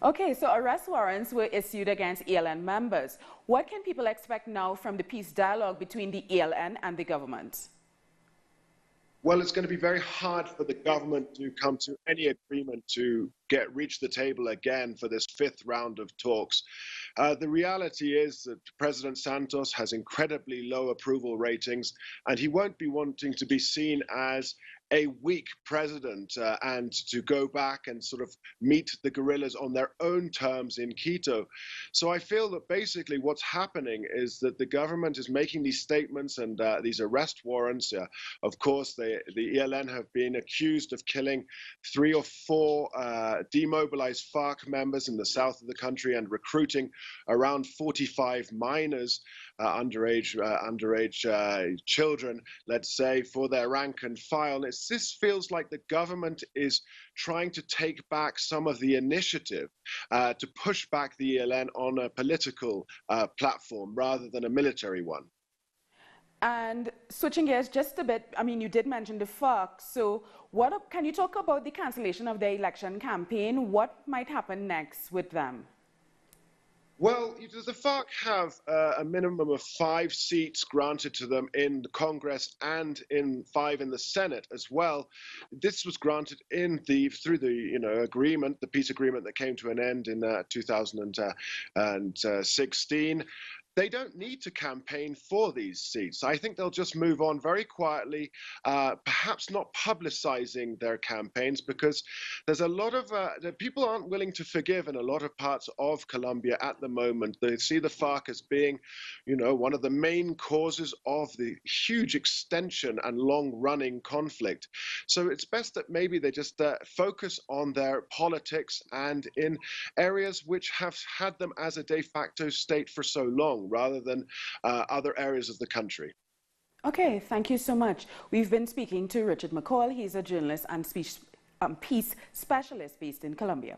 Okay, so arrest warrants were issued against ELN members. What can people expect now from the peace dialogue between the ELN and the government? Well, it's going to be very hard for the government to come to any agreement to reach the table again for this fifth round of talks. The reality is that President Santos has incredibly low approval ratings, and he won't be wanting to be seen as a weak president and to go back and sort of meet the guerrillas on their own terms in Quito. So I feel that basically what's happening is that the government is making these statements and these arrest warrants. Of course, the ELN have been accused of killing 3 or 4 demobilized FARC members in the south of the country and recruiting around 45 minors, underage children, let's say, for their rank and file. This feels like the government is trying to take back some of the initiative to push back the ELN on a political platform rather than a military one. And switching gears just a bit, I mean, you did mention the FARC. So can you talk about the cancellation of their election campaign? What might happen next with them? Well, the FARC have a minimum of 5 seats granted to them in the Congress and 5 in the Senate as well. This was granted through the agreement, the peace agreement that came to an end in 2016. They don't need to campaign for these seats. I think they'll just move on very quietly, perhaps not publicizing their campaigns, because there's a lot of people aren't willing to forgive in a lot of parts of Colombia at the moment. They see the FARC as being, one of the main causes of the huge extension and long-running conflict. So it's best that maybe they just focus on their politics and in areas which have had them as a de facto state for so long, rather than other areas of the country. Okay, thank you so much. We've been speaking to Richard McColl. He's a journalist and peace specialist based in Colombia.